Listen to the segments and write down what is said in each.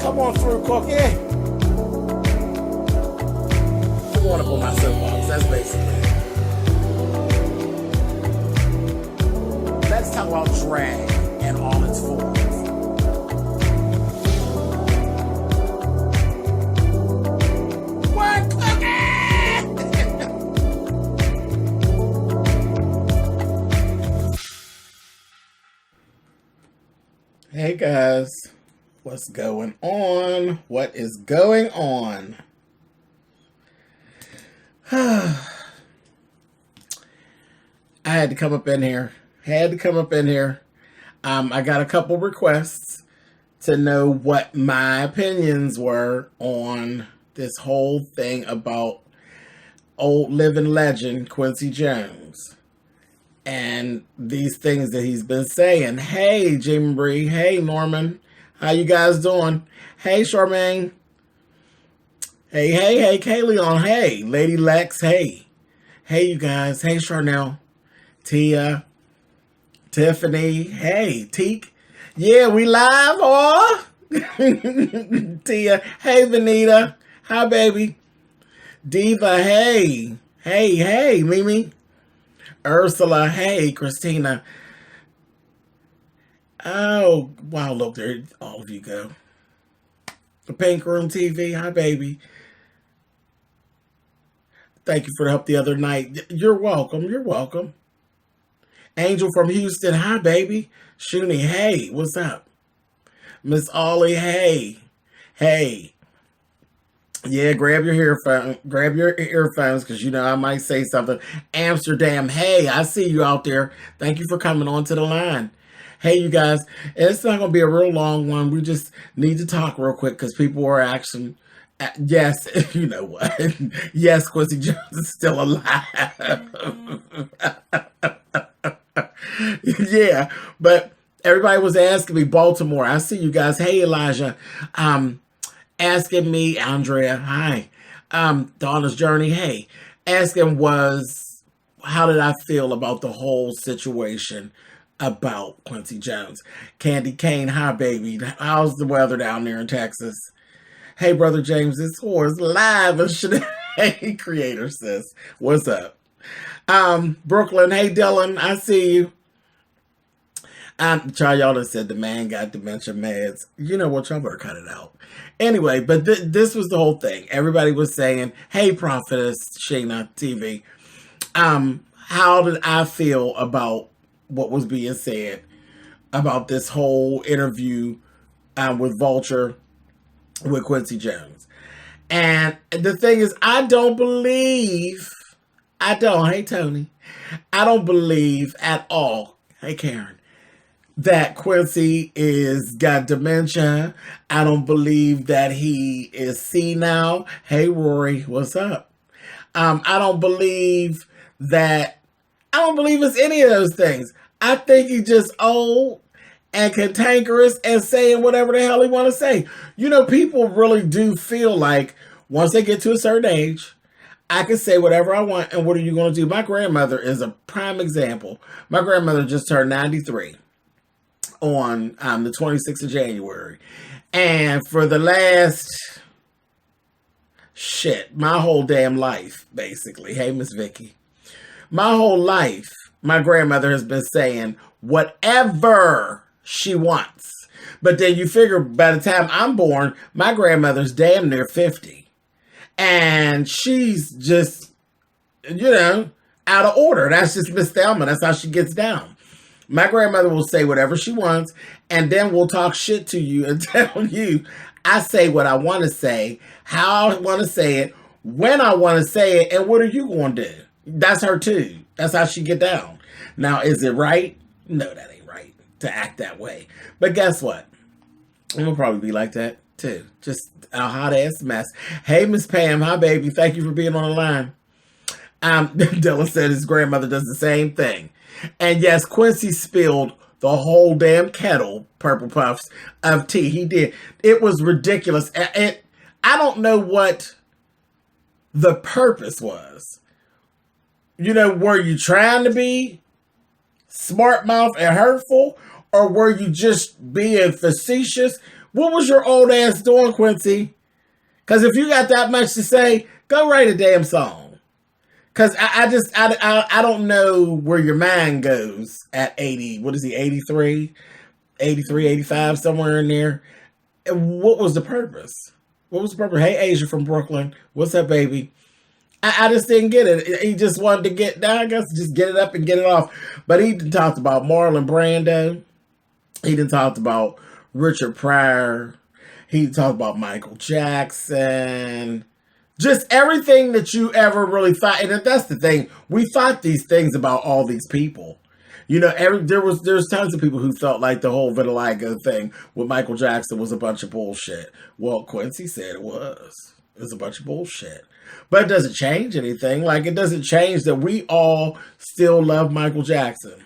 Come on through, Cookie. I want to put my soapbox. That's basically it. Let's talk about drag and all its forms. What, Cookie? Hey guys. What's going on? What is going on? I had to come up in here. I got a couple requests to know what my opinions were on this whole thing about old living legend Quincy Jones. And these things that he's been saying. Hey, Jim Bree. Hey, Norman. How you guys doing? Hey, Charmaine. Hey, Kayleon. Hey, Lady Lex. Hey, you guys. Hey, Charnel. Tia. Tiffany. Hey, Teak. Yeah, we live, oh. Tia. Hey, Vanita. Hi, baby. Diva. Hey, Mimi. Ursula. Hey, Christina. Oh, wow, look, there all of you go. The Pink Room TV, hi, baby. Thank you for the help the other night. You're welcome. Angel from Houston, hi, baby. Shuni, hey, what's up? Miss Ollie, hey. Yeah, grab your earphones, because you know I might say something. Amsterdam, hey, I see you out there. Thank you for coming on to the line. Hey, you guys, and it's not going to be a real long one. We just need to talk real quick because people are actually, yes, you know what? Yes, Quincy Jones is still alive. Yeah, but everybody was asking me, Baltimore, I see you guys. Hey, Elijah, asking me, Andrea, hi. Donna's Journey, hey. Asking was, how did I feel about the whole situation about Quincy Jones? Candy Cane, hi baby. How's the weather down there in Texas? Hey brother James, this whore's live. Hey creator sis, what's up? Brooklyn, hey Dylan, I see you. Y'all that said the man got dementia meds. You know what, y'all better cut it out. Anyway, but this was the whole thing. Everybody was saying, hey Prophetess Sheena TV, how did I feel about what was being said about this whole interview with Vulture with Quincy Jones? And the thing is, hey Tony, I don't believe at all, hey Karen, that Quincy got dementia. I don't believe that he is senile. Hey Rory, what's up? I don't believe it's any of those things. I think he's just old and cantankerous and saying whatever the hell he want to say. You know, people really do feel like once they get to a certain age, I can say whatever I want, and what are you going to do? My grandmother is a prime example. My grandmother just turned 93 on the 26th of January. And for the last, my whole damn life, basically. Hey, Miss Vicky. My whole life, my grandmother has been saying whatever she wants. But then you figure by the time I'm born, my grandmother's damn near 50. And she's just, out of order. That's just Miss Thelma. That's how she gets down. My grandmother will say whatever she wants, and then we'll talk shit to you and tell you I say what I want to say, how I want to say it, when I want to say it, and what are you going to do? That's her too. That's how she get down. Now, is it right? No, that ain't right to act that way. But guess what? I'm gonna probably be like that too. Just a hot ass mess. Hey, Miss Pam. Hi, baby. Thank you for being on the line. Dylan said his grandmother does the same thing. And yes, Quincy spilled the whole damn kettle, Purple Puffs, of tea. He did. It was ridiculous. I don't know what the purpose was. Were you trying to be smart mouth and hurtful? Or were you just being facetious What was your old ass doing, Quincy? Because if you got that much to say, go write a damn song. Because I don't know where your mind goes at 80. What is he, 83? 83, 85, somewhere in there. And what was the purpose? What was the purpose? Hey, Asia from Brooklyn. What's up, baby? I just didn't get it. He just wanted to get down, I guess, just get it up and get it off. But he talked about Marlon Brando. He done talked about Richard Pryor. He talked about Michael Jackson. Just everything that you ever really thought. And that's the thing. We thought these things about all these people. You know, there's tons of people who felt like the whole vitiligo thing with Michael Jackson was a bunch of bullshit. Well, Quincy said it was. It was a bunch of bullshit. But it doesn't change anything. Like, it doesn't change that we all still love Michael Jackson.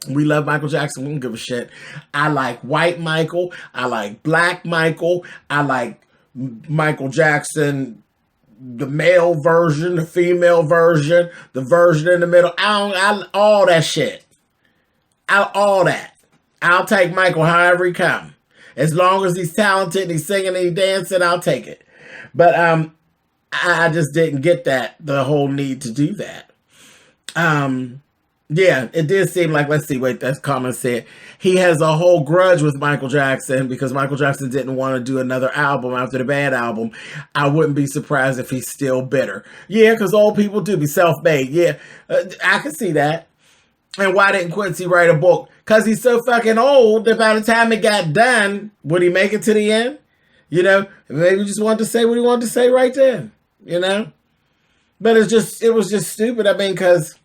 We love Michael Jackson. We don't give a shit. I like white Michael. I like black Michael. I like Michael Jackson, the male version, the female version, the version in the middle. All that shit. All that. I'll take Michael however he come. As long as he's talented and he's singing and he's dancing, I'll take it. But I just didn't get the whole need to do that. Yeah, it did seem like, let's see, wait, that comment said, he has a whole grudge with Michael Jackson because Michael Jackson didn't want to do another album after the Bad album. I wouldn't be surprised if he's still bitter. Yeah, because old people do be self-made. Yeah, I can see that. And why didn't Quincy write a book? Because he's so fucking old that by the time it got done, would he make it to the end? You know, maybe he just wanted to say what he wanted to say right then, you know? But it was just stupid. I mean, because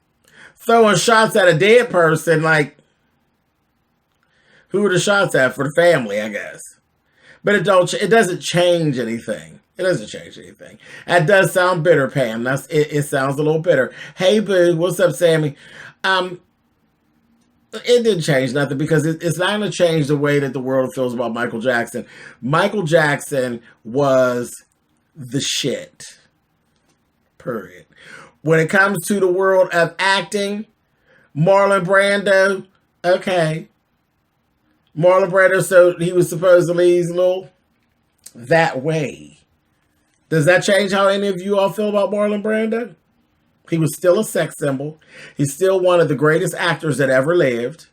throwing shots at a dead person, like, who are the shots at? For the family, I guess. But it doesn't change anything. It doesn't change anything. That does sound bitter, Pam. It sounds a little bitter. Hey, boo, what's up, Sammy? It didn't change nothing because it's not going to change the way that the world feels about Michael Jackson. Michael Jackson was the shit. Period. When it comes to the world of acting, Marlon Brando, okay. Marlon Brando, so he was supposedly he's a little that way. Does that change how any of you all feel about Marlon Brando? He was still a sex symbol. He's still one of the greatest actors that ever lived.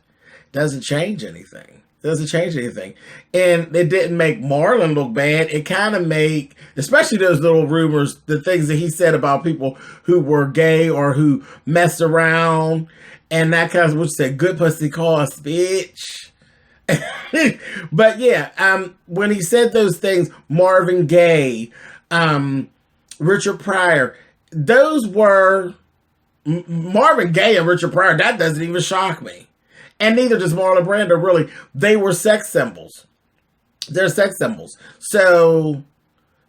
Doesn't change anything. Doesn't change anything. And it didn't make Marlon look bad. It kind of made, especially those little rumors, the things that he said about people who were gay or who messed around and that kind of, which said, good pussy cost, bitch. But yeah, when he said those things, Marvin Gaye, Richard Pryor, those were Marvin Gaye and Richard Pryor. That doesn't even shock me. And neither does Marlon Brando, really. They were sex symbols. They're sex symbols. So,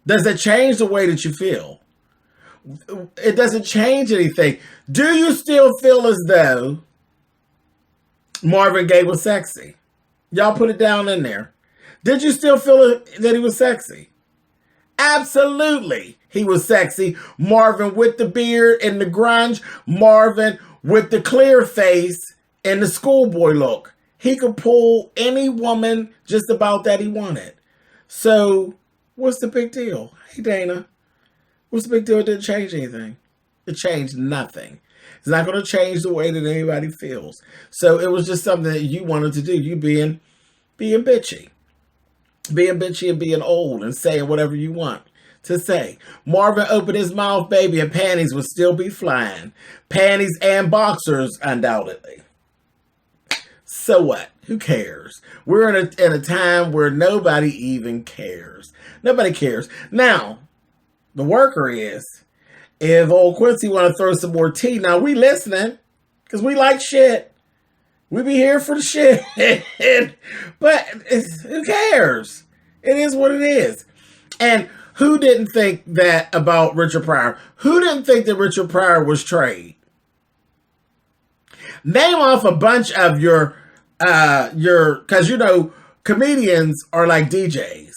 does it change the way that you feel? It doesn't change anything. Do you still feel as though Marvin Gaye was sexy? Y'all put it down in there. Did you still feel that he was sexy? Absolutely. He was sexy. Marvin with the beard and the grunge. Marvin with the clear face and the schoolboy look. He could pull any woman just about that he wanted. So, what's the big deal? Hey, Dana. What's the big deal? It didn't change anything. It changed nothing. It's not going to change the way that anybody feels. So, it was just something that you wanted to do. You being bitchy. Being bitchy and being old and saying whatever you want to say. Marvin opened his mouth, baby, and panties would still be flying. Panties and boxers, undoubtedly. So what? Who cares? We're in a time where nobody even cares. Nobody cares. Now, the worker is, if old Quincy want to throw some more tea, now we listening, because we like shit. We be here for the shit. But who cares? It is what it is. And who didn't think that about Richard Pryor? Who didn't think that Richard Pryor was trade? Name off a bunch of your, because you know, comedians are like DJs.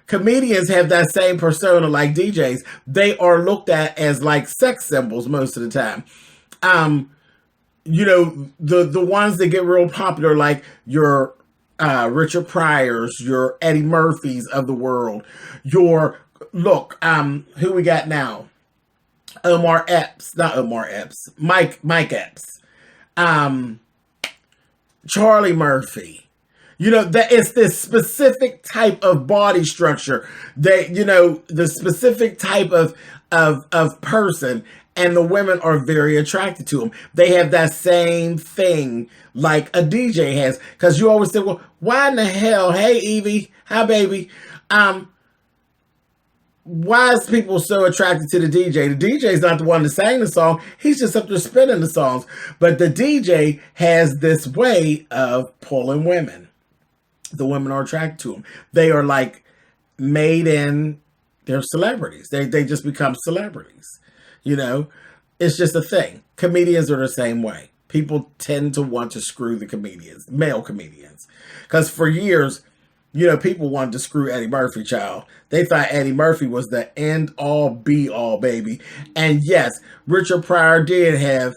Comedians have that same persona like DJs. They are looked at as like sex symbols most of the time. You know, the ones that get real popular, like your Richard Pryors, your Eddie Murphys of the world, your, look, who we got now? Omar Epps, not Omar Epps, Mike Epps, Charlie Murphy. You know, that it's this specific type of body structure that, you know, the specific type of person, and the women are very attracted to them. They have that same thing like a DJ has. Because you always say, well, why in the hell, hey Evie, hi baby, why is people so attracted to the DJ? The DJ is not the one that sang the song. He's just up there spinning the songs. But the DJ has this way of pulling women. The women are attracted to him. They are like made in, they're celebrities. They just become celebrities. You know, it's just a thing. Comedians are the same way. People tend to want to screw the comedians, male comedians. Because for years, you know, people wanted to screw Eddie Murphy, child. They thought Eddie Murphy was the end all be all, baby. And yes, Richard Pryor did have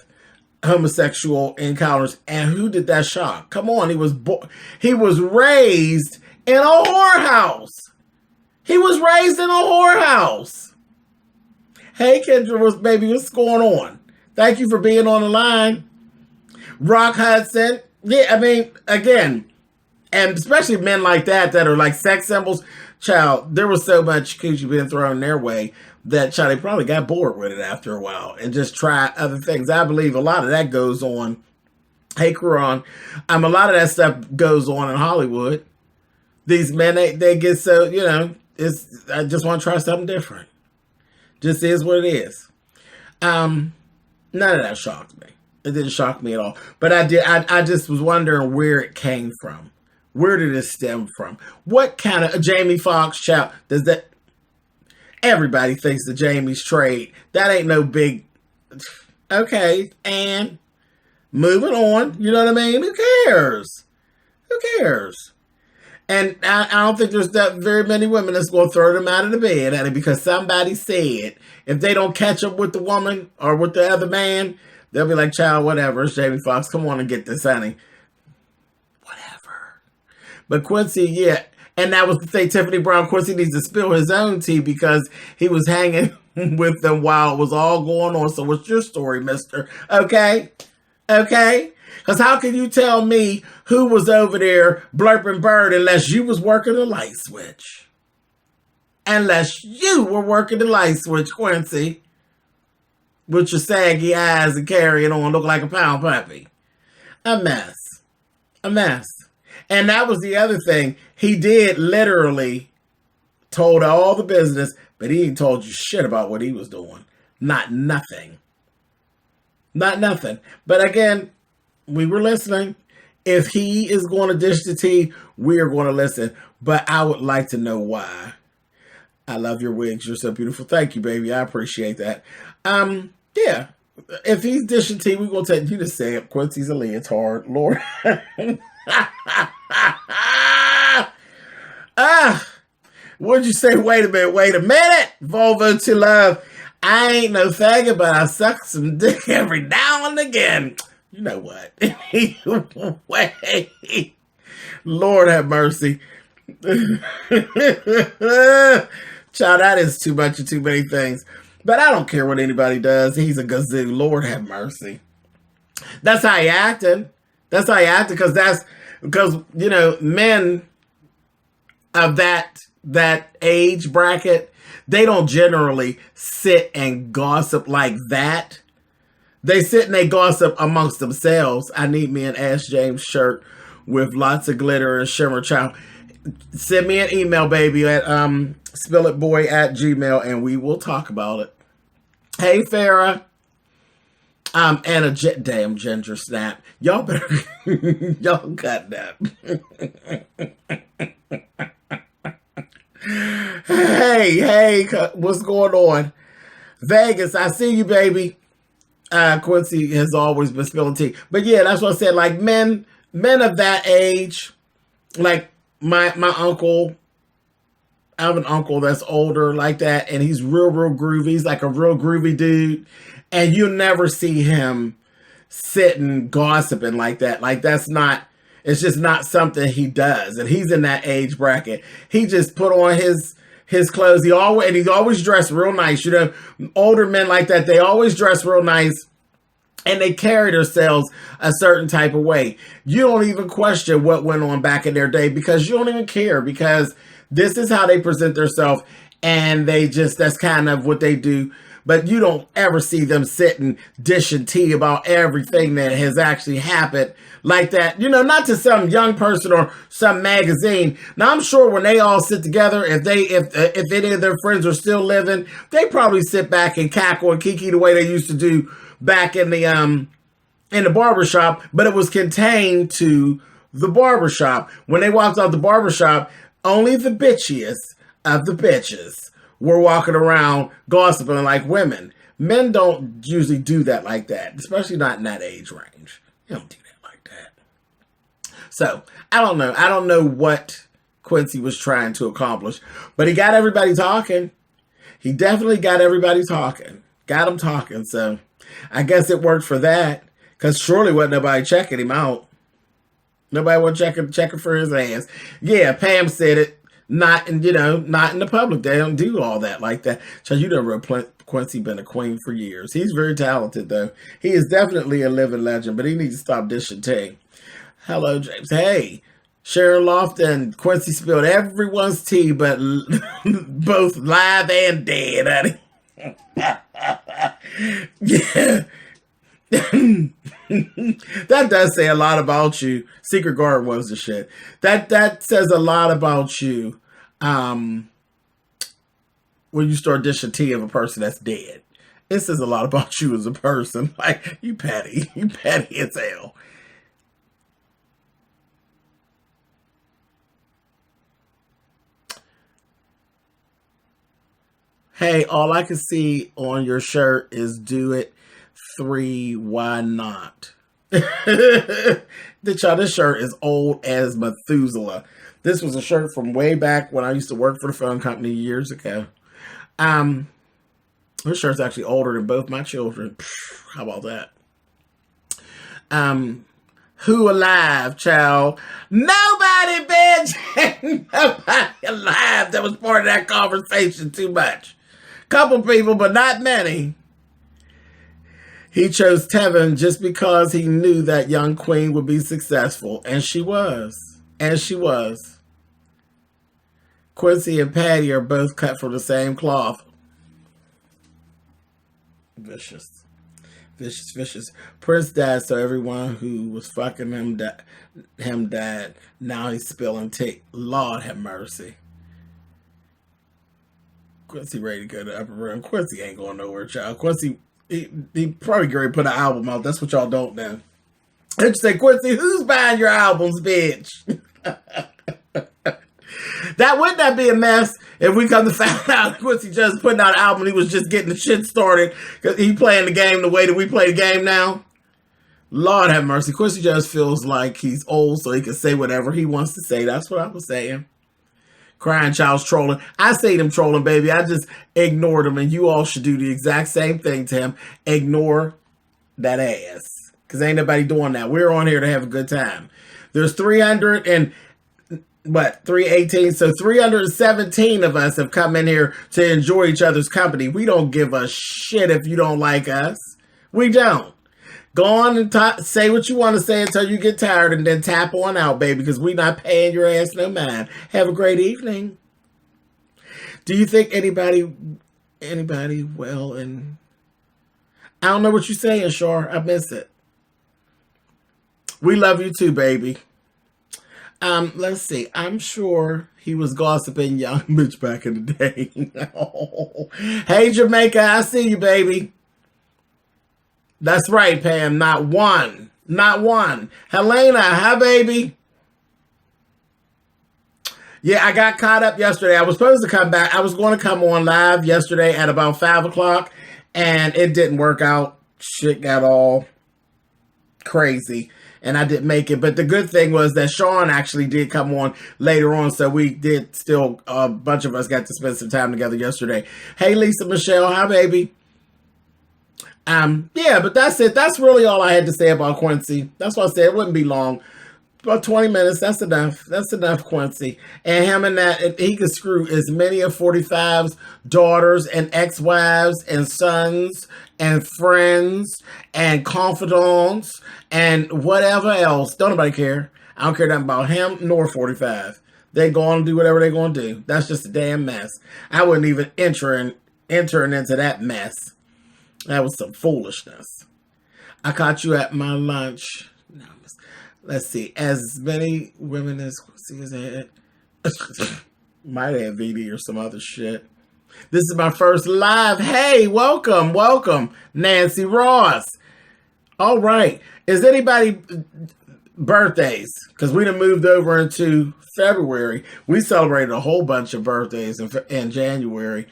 homosexual encounters. And who did that shock? Come on, he was raised in a whorehouse. He was raised in a whorehouse. Hey, Kendra, baby, what's going on? Thank you for being on the line. Rock Hudson. Yeah, I mean, again, and especially men like that are like sex symbols. Child, there was so much coochie being thrown their way that, child, they probably got bored with it after a while and just try other things. I believe a lot of that goes on. Hey, Quran, a lot of that stuff goes on in Hollywood. These men, they get so, you know, I just want to try something different. Just is what it is. None of that shocked me. It didn't shock me at all. But I just was wondering where it came from. Where did it stem from? What kind of Jamie Foxx child does that? Everybody thinks the Jamie's trade. That ain't no big. Okay, and moving on. You know what I mean? Who cares? Who cares? And I don't think there's that very many women that's going to throw them out of the bed at it because somebody said if they don't catch up with the woman or with the other man, they'll be like, child, whatever. It's Jamie Foxx. Come on and get this, honey. Whatever. But Quincy, yeah. And that was the thing. Tiffany Brown, Quincy needs to spill his own tea because he was hanging with them while it was all going on. So what's your story, mister? Okay? Okay? Because how can you tell me who was over there blurping bird unless you was working the light switch? Unless you were working the light switch, Quincy. With your saggy eyes and carrying on, looking like a pound puppy. A mess. A mess. And that was the other thing. He did literally told all the business, but he ain't told you shit about what he was doing. Not nothing. Not nothing. But again, we were listening. If he is going to dish the tea, we are going to listen. But I would like to know why. I love your wigs. You're so beautiful. Thank you, baby. I appreciate that. Yeah. If he's dishing tea, we're going to take you to say it. Quincy's a leotard. Lord. What'd you say? Wait a minute. Volvo to love. I ain't no faggot, but I suck some dick every now and again. You know what? Wait. Lord have mercy. Child, that is too much of too many things. But I don't care what anybody does. He's a gazoo. Lord have mercy. That's how he acted. That's how he acted because, you know, men of that age bracket, they don't generally sit and gossip like that. They sit and they gossip amongst themselves. I need me an Ask James shirt with lots of glitter and shimmer, child. Send me an email, baby, at spillitboy@gmail.com, and we will talk about it. Hey, Farrah. And a damn ginger snap. Y'all better, y'all cut that. Hey, what's going on? Vegas, I see you, baby. Quincy has always been spilling tea. But yeah, that's what I said. Like men of that age, like my uncle, I have an uncle that's older like that, and he's real groovy. He's like a real groovy dude. And you never see him sitting gossiping like that. Like that's not, It's just not something he does. And he's in that age bracket. He just put on his clothes. He's always dressed real nice. You know, older men like that, they always dress real nice. And they carry themselves a certain type of way. You don't even question what went on back in their day because you don't even care, because this is how they present themselves, and that's kind of what they do. But you don't ever see them sitting dishing tea about everything that has actually happened like that. You know, not to some young person or some magazine. Now, I'm sure when they all sit together, if any of their friends are still living, they probably sit back and cackle and kiki the way they used to do back in the barbershop, but it was contained to the barbershop. When they walked out the barbershop, only the bitchiest of the bitches were walking around gossiping like women. Men don't usually do that like that, especially not in that age range. You don't do that like that. So, I don't know. I don't know what Quincy was trying to accomplish, but he got everybody talking. He definitely got everybody talking. Got them talking, so I guess it worked for that, because surely wasn't nobody checking him out. Nobody was checking for his ass. Yeah, Pam said it. Not in the public. They don't do all that like that. So you know, Quincy been a queen for years. He's very talented, though. He is definitely a living legend, but he needs to stop dishing tea. Hello, James. Hey, Sharon Lofton, Quincy spilled everyone's tea, but both live and dead, honey. Yeah. That does say a lot about you. Secret Guard was the shit. That says a lot about you when you start dishing tea of a person that's dead. It says a lot about you as a person. Like, you petty as hell. Hey, all I can see on your shirt is "Do It 3, why not?" This shirt is old as Methuselah. This was a shirt from way back when I used to work for the phone company years ago. This shirt's actually older than both my children. How about that? Who alive, child? Nobody, bitch! Nobody alive that was part of that conversation too much. Couple people, but not many. He chose Tevin just because he knew that young queen would be successful. And she was. And she was. Quincy and Patty are both cut from the same cloth. Vicious. Vicious, vicious. Prince died, so everyone who was fucking him died. Now he's spilling tea. Lord have mercy. Quincy ready to go to the upper room. Quincy ain't going nowhere, child. Quincy, he probably going to put an album out. That's what y'all don't know. They just say, Quincy, who's buying your albums, bitch? That would not be a mess if we come to find out Quincy just putting out an album. He was just getting the shit started because he playing the game the way that we play the game now. Lord have mercy. Quincy just feels like he's old so he can say whatever he wants to say. That's what I was saying. Crying child's trolling. I say them trolling, baby. I just ignored him, and you all should do the exact same thing to him. Ignore that ass. Because ain't nobody doing that. We're on here to have a good time. There's 318? So 317 of us have come in here to enjoy each other's company. We don't give a shit if you don't like us. We don't. Go on and say what you want to say until you get tired and then tap on out, baby, because we not paying your ass no mind. Have a great evening. Do you think anybody well, and I don't know what you're saying, Shar. I miss it. We love you too, baby. Let's see. I'm sure he was gossiping young bitch back in the day. Oh. Hey, Jamaica, I see you, baby. That's right, Pam. Not one. Not one. Helena, hi, baby. Yeah, I got caught up yesterday. I was supposed to come back. I was going to come on live yesterday at about 5 o'clock, and it didn't work out. Shit got all crazy, and I didn't make it. But the good thing was that Sean actually did come on later on, so we did still, a bunch of us got to spend some time together yesterday. Hey, Lisa Michelle, hi, baby. Yeah, but that's it. That's really all I had to say about Quincy. That's why I said it wouldn't be long. About 20 minutes. That's enough. That's enough, Quincy. And him and that, he could screw as many of 45's daughters and ex-wives and sons and friends and confidants and whatever else. Don't nobody care. I don't care nothing about him nor 45. They go on and do whatever they're going to do. That's just a damn mess. I wouldn't even enter into that mess. That was some foolishness. I caught you at my lunch. No, let's see. As many women as Quincy has had. Might have VD or some other shit. This is my first live. Hey, welcome, Nancy Ross. All right. Is anybody birthdays? Because we done moved over into February. We celebrated a whole bunch of birthdays in January.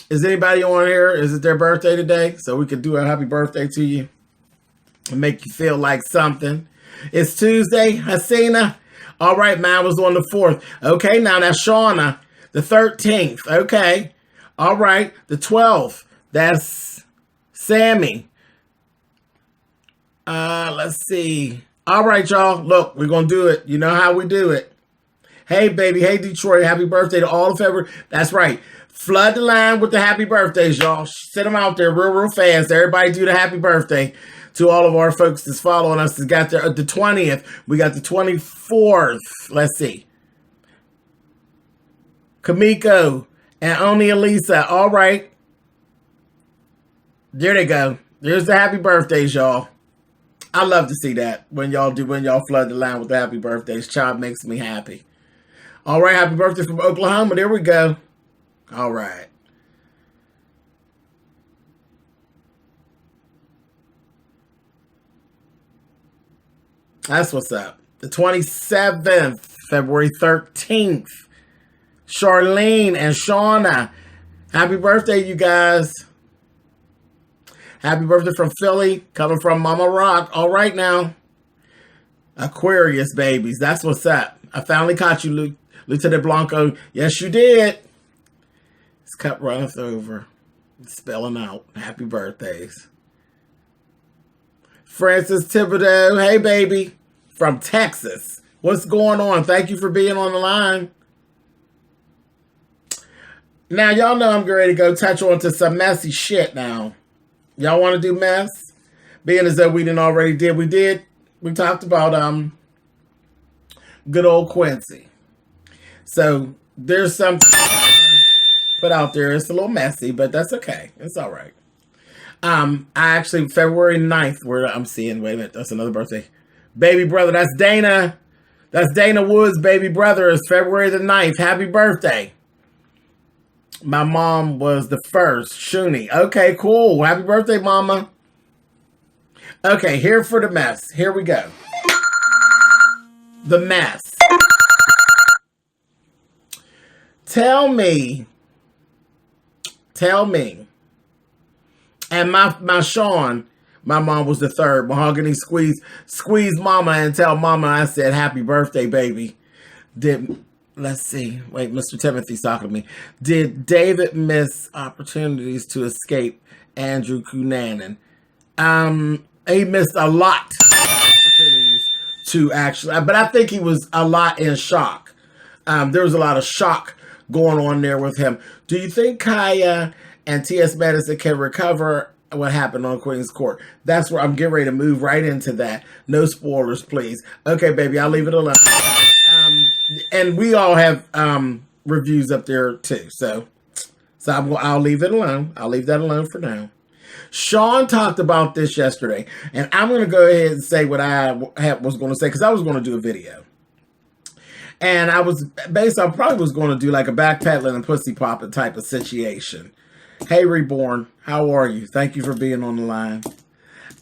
Is anybody on here? Is it their birthday today? So we could do a happy birthday to you and make you feel like something. It's Tuesday, Hasina. All right, mine was on the 4th. Okay, now that's Shauna. The 13th. Okay. All right, the 12th. That's Sammy. Let's see. All right, y'all. Look, we're going to do it. You know how we do it. Hey, baby. Hey, Detroit. Happy birthday to all of February. That's right. Flood the line with the happy birthdays, y'all. Send them out there real fast. Everybody do the happy birthday to all of our folks that's following us. That's got the 20th. We got the 24th. Let's see. Kamiko and Oni Elisa. All right. There they go. There's the happy birthdays, y'all. I love to see that when y'all flood the line with the happy birthdays. Child makes me happy. All right, happy birthday from Oklahoma. There we go. All right. That's what's up. The 27th, February 13th. Charlene and Shauna. Happy birthday, you guys. Happy birthday from Philly, coming from Mama Rock. All right now. Aquarius babies. That's what's up. I finally caught you, Lieutenant Blanco. Yes, you did. This cup runneth over. Spelling out. Happy birthdays. Francis Thibodeau. Hey, baby. From Texas. What's going on? Thank you for being on the line. Now, y'all know I'm getting ready to go touch on to some messy shit now. Y'all want to do mess? Being as though we didn't already did. We talked about good old Quincy. So there's something put out there. It's a little messy, but that's okay. It's all right. I actually, February 9th, where I'm seeing, wait a minute, that's another birthday. Baby brother, that's Dana. That's Dana Woods' baby brother. It's February the 9th. Happy birthday. My mom was the first. Shuni. Okay, cool. Happy birthday, mama. Okay, here for the mess. Here we go. The mess. Tell me. And my Sean, my mom was the third. Mahogany squeeze mama and tell mama I said happy birthday, baby. Let's see. Wait, Mr. Timothy's talking to me. Did David miss opportunities to escape Andrew Cunanan? He missed a lot of opportunities to actually, but I think he was a lot in shock. There was a lot of shock going on there with him. Do you think Kaya and T.S. Madison can recover what happened on Queen's Court? That's where I'm getting ready to move right into that. No spoilers, please. Okay, baby, I'll leave it alone. And we all have reviews up there too. So I'll leave it alone. I'll leave that alone for now. Sean talked about this yesterday, and I'm going to go ahead and say what I was going to say because I was going to do a video. And I probably was going to do like a backpedaling and pussy popping type of situation. Hey, Reborn, how are you? Thank you for being on the line.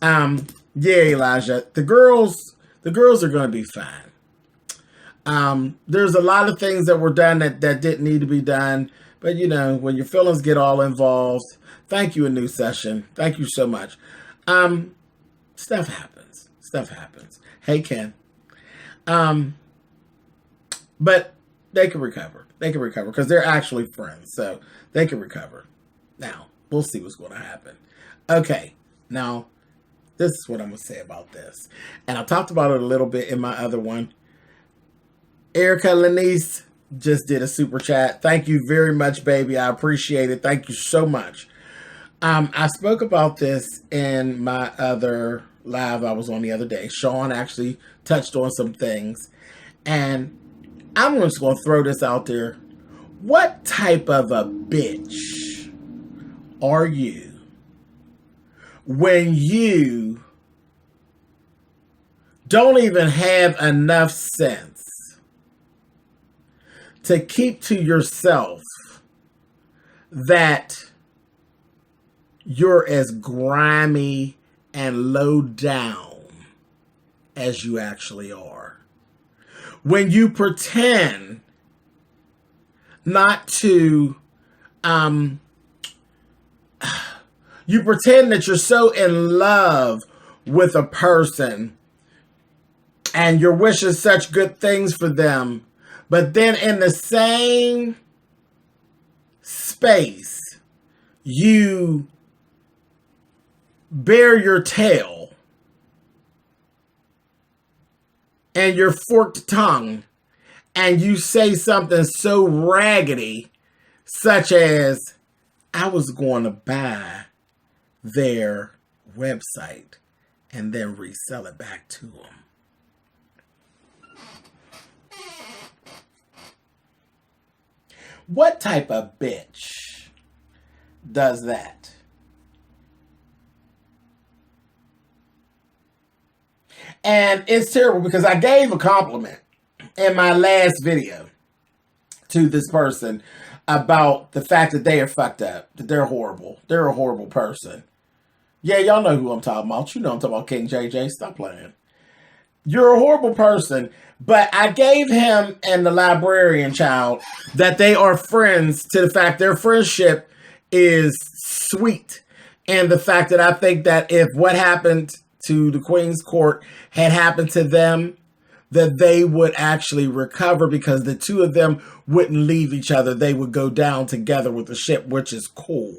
Yeah, Elijah, the girls are going to be fine. There's a lot of things that were done that didn't need to be done. But, you know, when your feelings get all involved, thank you, A New Session. Thank you so much. Stuff happens. Hey, Ken. But they can recover. Because they're actually friends. So they can recover. Now, we'll see what's going to happen. Okay. Now, this is what I'm going to say about this. And I talked about it a little bit in my other one. Erica Lanice just did a super chat. Thank you very much, baby. I appreciate it. Thank you so much. I spoke about this in my other live I was on the other day. Sean actually touched on some things. And I'm just going to throw this out there. What type of a bitch are you when you don't even have enough sense to keep to yourself that you're as grimy and low down as you actually are? When you pretend not to, you pretend that you're so in love with a person and you're wishing such good things for them, but then in the same space, you bare your tail and your forked tongue and you say something so raggedy such as, I was going to buy their website and then resell it back to them. What type of bitch does that? And it's terrible because I gave a compliment in my last video to this person about the fact that they are fucked up, that they're horrible. They're a horrible person. Yeah, y'all know who I'm talking about. You know I'm talking about King JJ. Stop playing. You're a horrible person. But I gave him and the librarian child that they are friends to the fact their friendship is sweet. And the fact that I think that if what happened to the Queen's Court had happened to them, that they would actually recover because the two of them wouldn't leave each other. They would go down together with the ship, which is cool.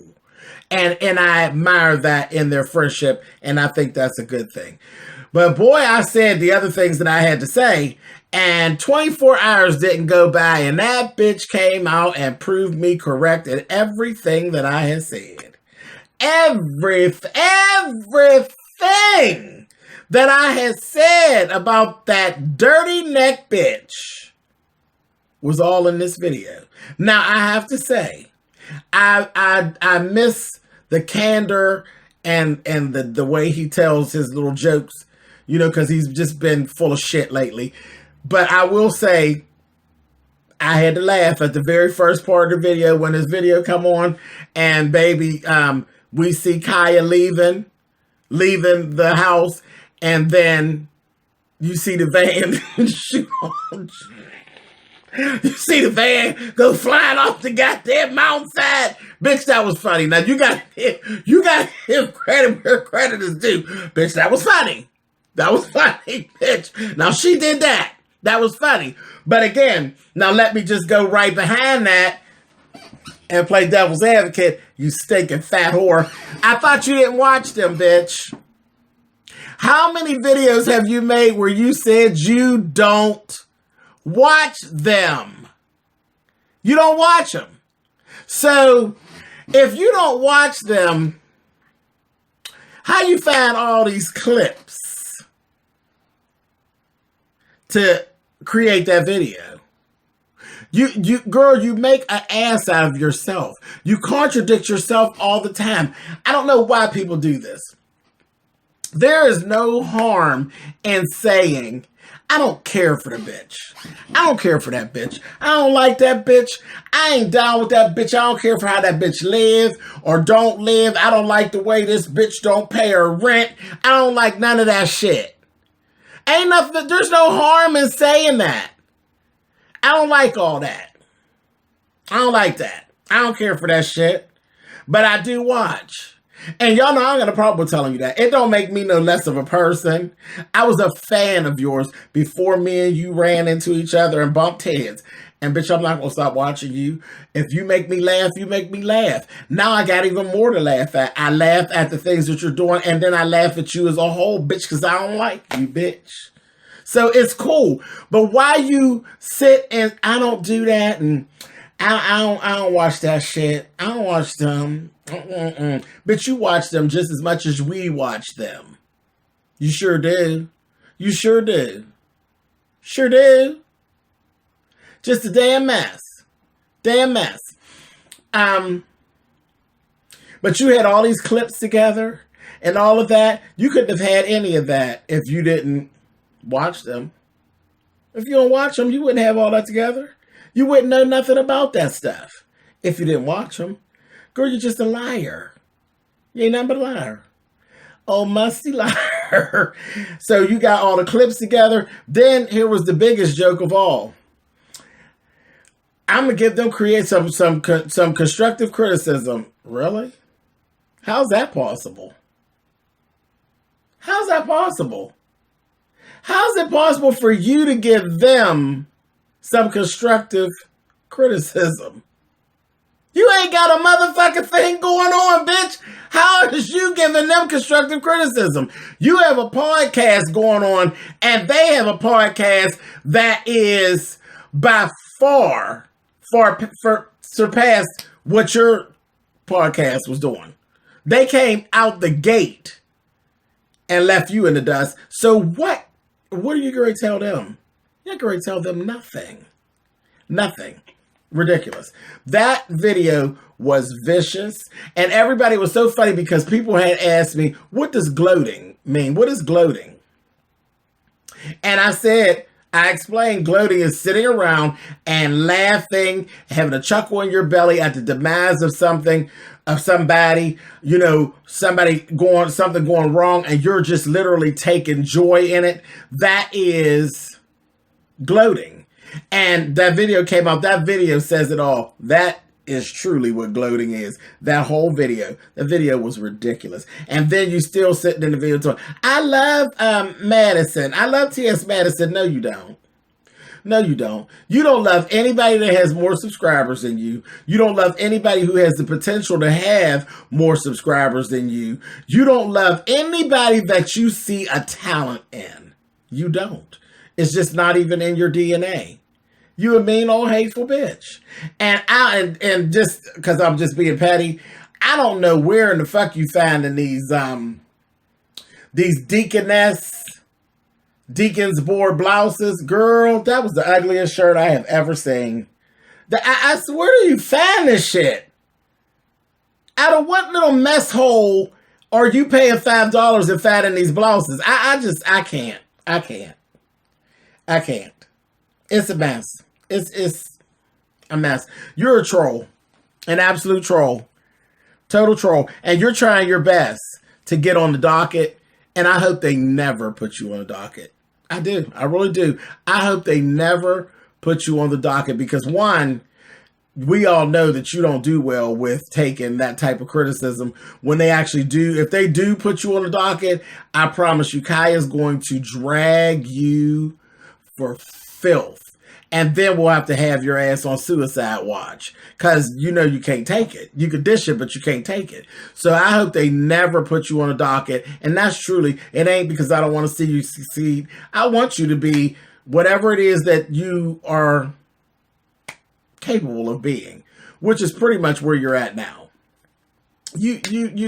And I admire that in their friendship, and I think that's a good thing. But boy, I said the other things that I had to say, and 24 hours didn't go by, and that bitch came out and proved me correct in everything that I had said. Everything that I had said about that dirty neck bitch was all in this video. Now, I have to say, I miss the candor and the way he tells his little jokes, you know, because he's just been full of shit lately. But I will say, I had to laugh at the very first part of the video when his video come on, and baby, we see Kaya leaving the house, and then you see the van. You see the van go flying off the goddamn mountainside. Bitch, that was funny. Now you got to give credit where credit is due. Bitch, that was funny. That was funny, bitch. Now she did that. That was funny. But again, now let me just go right behind that and play devil's advocate, you stinking fat whore. I thought you didn't watch them, bitch. How many videos have you made where you said you don't watch them? You don't watch them. So if you don't watch them, how you find all these clips to create that video? You girl, you make an ass out of yourself. You contradict yourself all the time. I don't know why people do this. There is no harm in saying, I don't care for the bitch. I don't care for that bitch. I don't like that bitch. I ain't down with that bitch. I don't care for how that bitch live or don't live. I don't like the way this bitch don't pay her rent. I don't like none of that shit. Ain't nothing. There's no harm in saying that. I don't like all that. I don't like that. I don't care for that shit. But I do watch. And y'all know I ain't got a problem with telling you that. It don't make me no less of a person. I was a fan of yours before me and you ran into each other and bumped heads. And bitch, I'm not going to stop watching you. If you make me laugh, you make me laugh. Now I got even more to laugh at. I laugh at the things that you're doing, and then I laugh at you as a whole, bitch, because I don't like you, bitch. So it's cool. But why you sit and I don't do that and I don't watch that shit. I don't watch them. But you watch them just as much as we watch them. You sure do. You sure do. Sure do. Just a damn mess. Damn mess. But you had all these clips together and all of that. You couldn't have had any of that if you didn't watch them. If you don't watch them, you wouldn't have all that together. You wouldn't know nothing about that stuff if you didn't watch them. Girl, you're just a liar. You ain't nothing but a liar. Oh, musty liar. So you got all the clips together. Then here was the biggest joke of all. I'm going to give them create some constructive criticism. Really? How's that possible? How's that possible? How's it possible for you to give them some constructive criticism? You ain't got a motherfucking thing going on, bitch. How is you giving them constructive criticism? You have a podcast going on, and they have a podcast that is by far surpassed what your podcast was doing. They came out the gate and left you in the dust. So what are you going to tell them? You're not going to tell them nothing. Nothing. Ridiculous. That video was vicious, and everybody was so funny because people had asked me, what does gloating mean? What is gloating? And I explained gloating is sitting around and laughing, having a chuckle in your belly at the demise of somebody, something going wrong, and you're just literally taking joy in it. That is gloating. And that video came out. That video says it all. That is truly what gloating is. That whole video. The video was ridiculous. And then you still sitting in the video talking, I love Madison. I love T.S. Madison. No, you don't. No, you don't. You don't love anybody that has more subscribers than you. You don't love anybody who has the potential to have more subscribers than you. You don't love anybody that you see a talent in. You don't. It's just not even in your DNA. You a mean old hateful bitch. And just because I'm just being petty, I don't know where in the fuck you finding these deacon's board blouses. Girl, that was the ugliest shirt I have ever seen. I swear to you, find this shit. Out of what little mess hole are you paying $5 and finding these blouses? I can't. It's a mess. It's a mess. You're a troll. An absolute troll. Total troll. And you're trying your best to get on the docket. And I hope they never put you on the docket. I do. I really do. I hope they never put you on the docket. Because one, we all know that you don't do well with taking that type of criticism. When they actually do, if they do put you on the docket, I promise you, Kai is going to drag you for filth. And then we'll have to have your ass on suicide watch. Because you know you can't take it. You can dish it, but you can't take it. So I hope they never put you on a docket. And that's truly, it ain't because I don't want to see you succeed. I want you to be whatever it is that you are capable of being. Which is pretty much where you're at now. You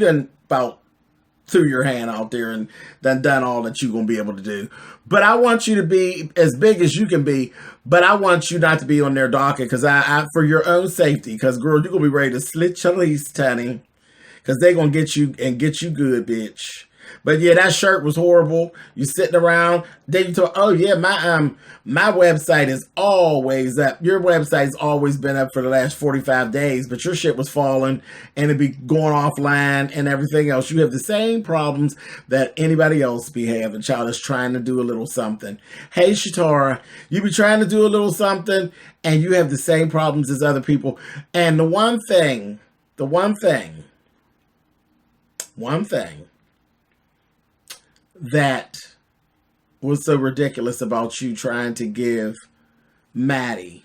done about threw your hand out there and done all that you're going to be able to do. But I want you to be as big as you can be. But I want you not to be on their docket because I for your own safety. Because, girl, you're going to be ready to slit your least, honey. Because they're going to get you and get you good, bitch. But yeah, that shirt was horrible. You sitting around. Then you talk, oh yeah, my website is always up. Your website's always been up for the last 45 days, but your shit was falling and it'd be going offline and everything else. You have the same problems that anybody else be having. Child is trying to do a little something. Hey, Shatara, you be trying to do a little something and you have the same problems as other people. And the one thing that was so ridiculous about you trying to give Maddie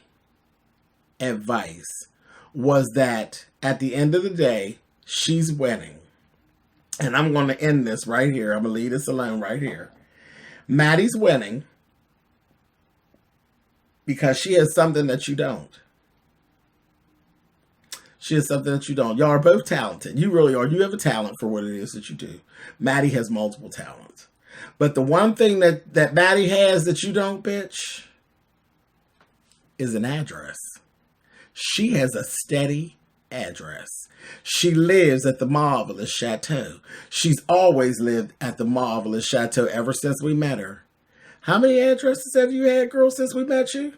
advice was that at the end of the day, she's winning. And I'm going to end this right here. I'm going to leave this alone right here. Maddie's winning. because she has something that you don't. She has something that you don't. Y'all are both talented. You really are. You have a talent for what it is that you do. Maddie has multiple talents. But the one thing that Maddie has that you don't, bitch, is an address. She has a steady address. She lives at the Marvelous Chateau. She's always lived at the Marvelous Chateau ever since we met her. How many addresses have you had, girl, since we met you?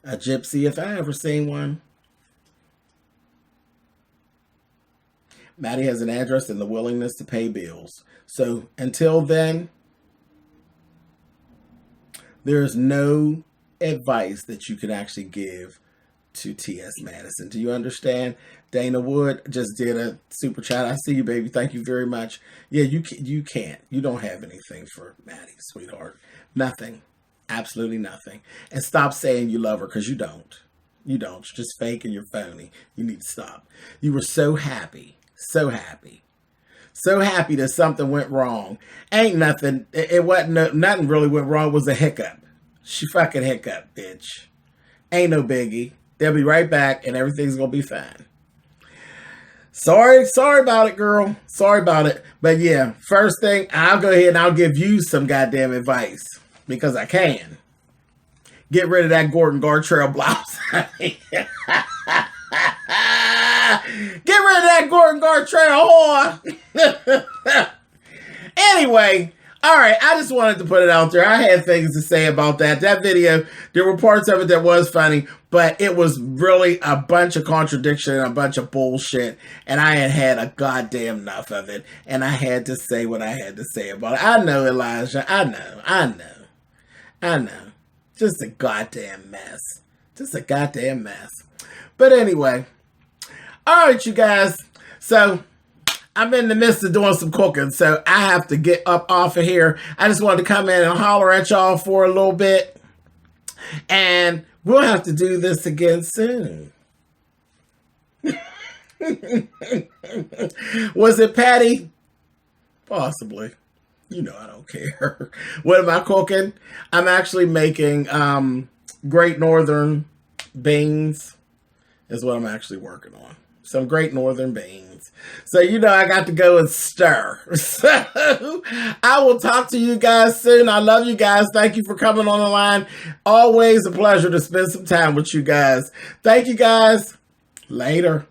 A gypsy if I ever seen one. Maddie has an address and the willingness to pay bills. So until then, there's no advice that you can actually give to T.S. Madison. Do you understand? Dana Wood just did a super chat. I see you, baby. Thank you very much. Yeah, you can't. You don't have anything for Maddie, sweetheart. Nothing. Absolutely nothing. And stop saying you love her, because you don't. You don't. You're just fake and you're phony. You need to stop. You were so happy. So happy. So happy that something went wrong. Ain't nothing. It wasn't. Nothing really went wrong. It was a hiccup. She fucking hiccup, bitch. Ain't no biggie. They'll be right back and everything's gonna be fine. Sorry about it, girl. Sorry about it. But yeah, first thing, I'll go ahead and I'll give you some goddamn advice. Because I can. Get rid of that Gordon Gartrell blouse. Get rid of that Gordon Gartrell whore. Anyway, all right, I just wanted to put it out there. I had things to say about that. That video, there were parts of it that was funny, but it was really a bunch of contradiction and a bunch of bullshit, and I had a goddamn enough of it, and I had to say what I had to say about it. I know, Elijah. I know. Just a goddamn mess. Just a goddamn mess. But anyway, all right, you guys. So I'm in the midst of doing some cooking, so I have to get up off of here. I just wanted to come in and holler at y'all for a little bit. And we'll have to do this again soon. Was it Patty? Possibly. You know I don't care. What am I cooking? I'm actually making Great Northern beans is what I'm actually working on. Some Great Northern beans. So, you know, I got to go and stir. So, I will talk to you guys soon. I love you guys. Thank you for coming on the line. Always a pleasure to spend some time with you guys. Thank you guys. Later.